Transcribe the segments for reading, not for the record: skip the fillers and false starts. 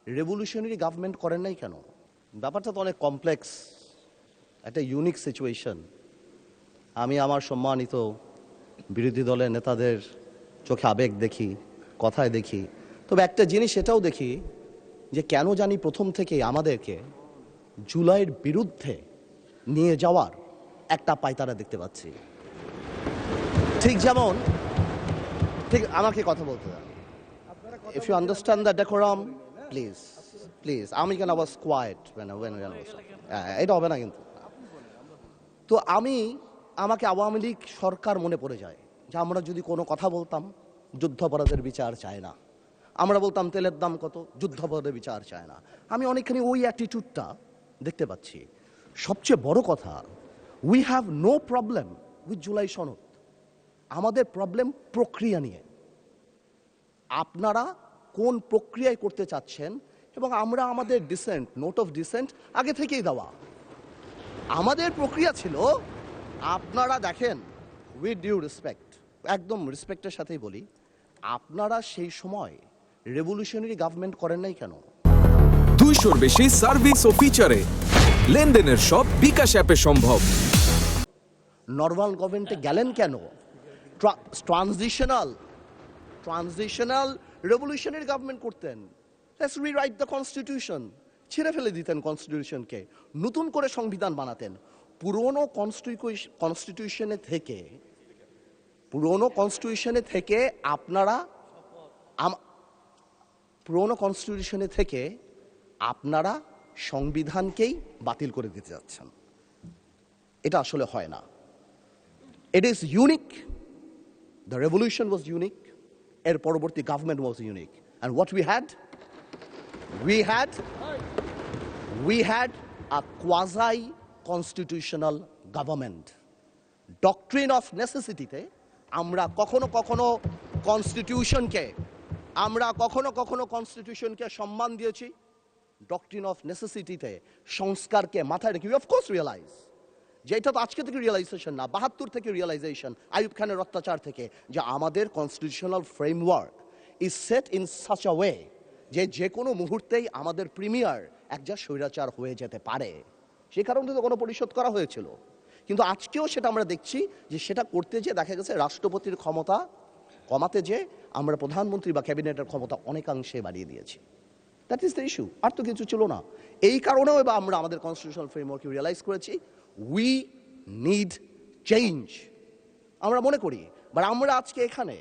Revolutionary government করেন নাই কেন? ব্যাপারটা তো অনেক কমপ্লেক্স, একটা ইউনিক সিচুয়েশন। আমি আমার সম্মানিত বিরোধী দলের নেতাদের চোখে আবেগ দেখি, কথায় দেখি, তবে একটা জিনিস এটাও দেখি যে কেন জানি প্রথম থেকেই আমাদেরকে জুলাইয়ের বিরুদ্ধে নিয়ে যাওয়ার একটা পায়তারা দেখতে পাচ্ছি। ঠিক যেমন, ঠিক আমাকে কথা বলতে দেন। If you understand the decorum, please, please. আমি কেন was quiet when I was এটা হবে না কিন্তু। তো আমাকে আওয়ামী লীগ সরকার মনে পড়ে যায় যে আমরা যদি কোনো কথা বলতাম যুদ্ধাপরাধের বিচার চায় না, আমরা বলতাম তেলের দাম কত, যুদ্ধাপরাধের বিচার চায় না। আমি অনেকখানি ওই অ্যাটিটিউডটা দেখতে পাচ্ছি। সবচেয়ে বড় কথা, we have no problem with July সনদ। আমাদের প্রবলেম প্রক্রিয়া নিয়ে। আপনারা কোন প্রক্রিয়ায় করতে চাচ্ছেন, এবং আমরা আমাদের ডিসেন্ট, নোট অফ ডিসেন্ট আগে থেকেই দেওয়া। আমাদের প্রক্রিয়া ছিল, আপনারা দেখেন, উইথ ডিউ রেসপেক্ট, একদম রেসপেক্টের সাথেই বলি, আপনারা সেই সময় রেভলিউশনারি গভর্নমেন্ট করেন নাই কেন? 200-র বেশি সার্ভিস ও ফিচারে লেনদেনের সব বিকাশ অ্যাপে সম্ভব। নর্মাল গভর্নমেন্টে গেলেন কেন? ট্রানজিশনাল রেভলিউশনারি গভর্নমেন্ট করতেন। লেটস রিরাইট দ্য কনস্টিটিউশন, ছিঁড়ে ফেলে দিতেন কনস্টিটিউশনকে, নতুন করে সংবিধান বানাতেন। পুরনো কনস্টিটিউশনে থেকে আপনারা সংবিধানকেই বাতিল করে দিতে যাচ্ছেন। এটা আসলে হয় না। It is unique. The revolution was unique. এর পরবর্তী government was unique. And what we had a quasi-constitutional government. Doctrine of necessity-তে আমরা কখনো কনস্টিটিউশনকে সম্মান দিয়েছি। Doctrine of necessity-তে সংস্কারকে মাথায় রেখে we of course realize যে এটা তো আজকে থেকে রিয়েলাইজেশন না, 72 থেকে রিয়েলাইজেশন, আইয়ুব খানের অত্যাচার থেকে, যে আমাদের constitutional framework is set in such a way যে কোনো মুহূর্তেই আমাদের প্রিমিয়ার একজন স্বৈরাচার হয়ে যেতে পারে। সে কারণে তো কোনো পরিশোধ করা হয়েছিল। কিন্তু আজকেও সেটা আমরা দেখছি যে সেটা করতে যে দেখা গেছে রাষ্ট্রপতির ক্ষমতা কমাতে যে আমরা প্রধানমন্ত্রী বা ক্যাবিনেটের ক্ষমতা অনেকাংশে বাড়িয়ে দিয়েছি। দ্যাট ইজ দ্য ইস্যু, আর তো কিছু ছিল না। এই কারণেও এবার আমরা আমাদের কনস্টিটিউশনাল ফ্রেমওয়ার্কে রিয়েলাইজ করেছি উই নিড চেঞ্জ। আমরা মনে করি, বাট আমরা আজকে এখানে,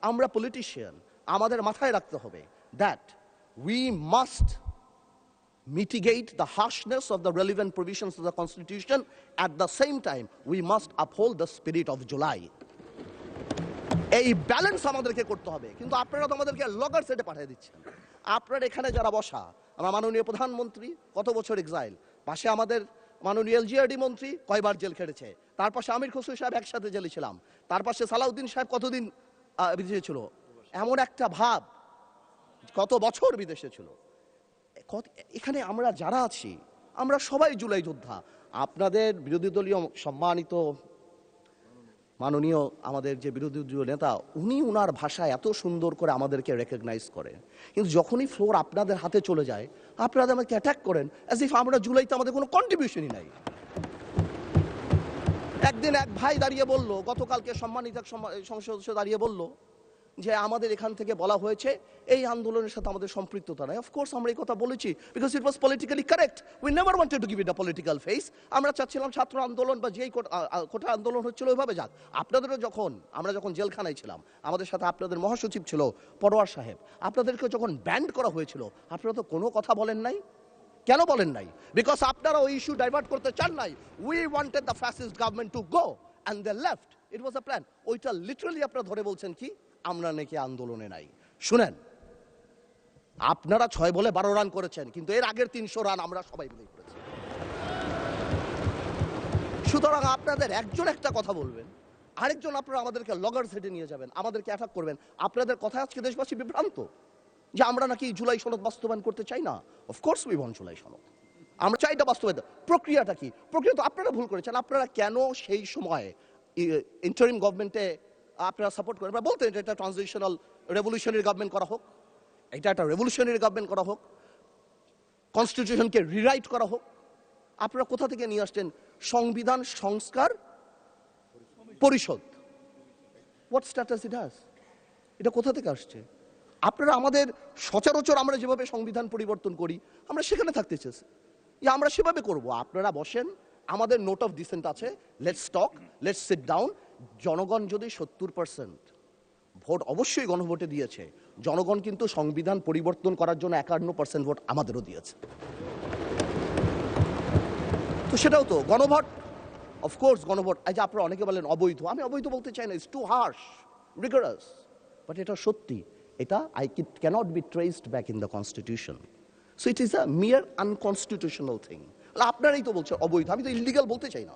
আমরা পলিটিশিয়ান, আমাদের মাথায় রাখতে হবে that we must mitigate the harshness of the relevant provisions of the Constitution. At the same time, we must uphold the spirit of July. এই ব্যালেন্স আমাদেরকে করতে হবে। কিন্তু আপনারা তো আমাদেরকে লগর সেটে পাঠিয়ে দিচ্ছেন। আপনার এখানে যারা বসা, আমার মাননীয় প্রধানমন্ত্রী কত বছর এক্সাইল, পাশে আমাদের মাননীয় এলজিআরডি মন্ত্রী কয়বার জেল খেটেছে, তার পাশে আমির খসরু সাহেব একসাথে জেলে ছিলাম, তার পাশে সালাউদ্দিন সাহেব কতদিন বিদেশে ছিল, এমন একটা ভাব, কত বছর বিদেশে ছিল। এখানে আমরা যারা আছি আমরা সবাই জুলাই যোদ্ধা। আপনাদের বিরোধী দলীয় সম্মানিত মাননীয় আমাদের যে বিরোধী দলীয় নেতা, উনার ভাষায় এত সুন্দর করে আমাদেরকে রেকগনাইজ করেন, কিন্তু যখনই ফ্লোর আপনাদের হাতে চলে যায় আপনারা আমাকে অ্যাটাক করেন অ্যাজ ইফ আমরা জুলাইতে আমাদের কোনো কন্ট্রিবিউশনই নাই। একদিন এক ভাই দাঁড়িয়ে বলল, গতকালকে সম্মানিত সংসদ সদস্য দাঁড়িয়ে বলল যে আমাদের এখান থেকে বলা হয়েছে এই আন্দোলনের সাথে আমাদের সম্পৃক্ততা নাই। অফকোর্স আমরা এই কথা বলেছি because it was politically correct. We never wanted to give it a political face. আমরা চাচ্ছিলাম ছাত্র আন্দোলন বা যেই কোটা আন্দোলন হচ্ছিল ওইভাবে যাক। আপনাদেরও আমরা যখন জেলখানায় ছিলাম, আমাদের সাথে আপনাদের মহাসচিব ছিল পরোয়ার সাহেব, আপনাদেরকে যখন ব্যান্ড করা হয়েছিল আপনারা তো কোনো কথা বলেন নাই। কেন বলেন নাই? বিকজ আপনারা ওই ইস্যু ডাইভার্ট করতে চান নাই। We wanted the fascist government to go and they left. It was a plan. ওইটা লিটারালি আপনারা ধরে বলছেন কি আমরা নাকি আন্দোলনে নাই। শুনেন, আপনারা 6 বলে 12 রান করেছেন, কিন্তু এর আগের 300 রান আমরা সবাই মিলে করেছি। সুতরাং আপনাদের একজন একটা কথা বলবেন, আরেকজন আপনারা আমাদেরকে লগর সেটে নিয়ে যাবেন, আমাদেরকে অ্যাটাক করবেন। আপনাদের কথা আজকে দেশবাসী বিভ্রান্ত যে আমরা নাকি জুলাই সনদ বাস্তবায়ন করতে চাই না। অফকোর্স উই ওয়ান্ট জুলাই সনদ, আমরা চাই এটা বাস্তবায়ন। প্রক্রিয়াটা কি? প্রক্রিয়া তো আপনারা ভুল করেছেন। আপনারা কেন সেই সময় ইন্টারিম গভর্নমেন্টে আপনারা সাপোর্ট করেন? বলতেন এটা ট্রানজিশনাল রেভলিউশনারি গভর্নমেন্ট করা হোক, এটা একটা রেভলিউশনারি গভর্নমেন্ট করা হোক। কনস্টিটিউশনকে রিরাইট করা হোক। আপনারা কোথা থেকে নিয়ে আসছেন সংবিধান সংস্কার পরিষদ? What status it has? এটা কোথা থেকে আসছে? আপনারা আমাদের সচরাচর আমরা যেভাবে সংবিধান পরিবর্তন করি আমরা সেখানে থাকতে চেয়েছি, আমরা সেভাবে করব। আপনারা বসেন, আমাদের নোট অফ ডিসেন্ট আছে, let's talk, let's sit down. জনগণ যদি 70% ভোট অবশ্যই গণভোটে দিয়েছে, জনগণ কিন্তু সংবিধান পরিবর্তন করার জন্য 51% ভোট আমাদেরও দিয়েছে। তো সেটাও তো গণভোট, অফকোর্স গণভোট। এই যে আপনারা অনেকে বলেন অবৈধ, আমি অবৈধ বলতে চাই না, it's too harsh, rigorous, but এটা সত্যি। এটা it cannot be traced back in the constitution, so it is a mere unconstitutional thing. আপনারাই তো বলছেন অবৈধ, আমি তো ইলিগাল বলতে চাই না,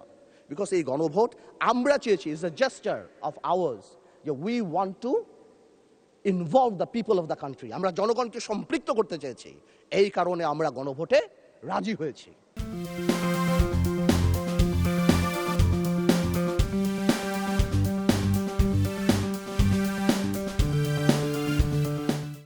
বিকজ এই গণভোট আমরা চেয়েছি, is a gesture of ours, যে we want to involve the people of the country. আমরা জনগণকে সম্পৃক্ত করতে চেয়েছি, এই কারণে আমরা গণভোটে রাজি হয়েছি।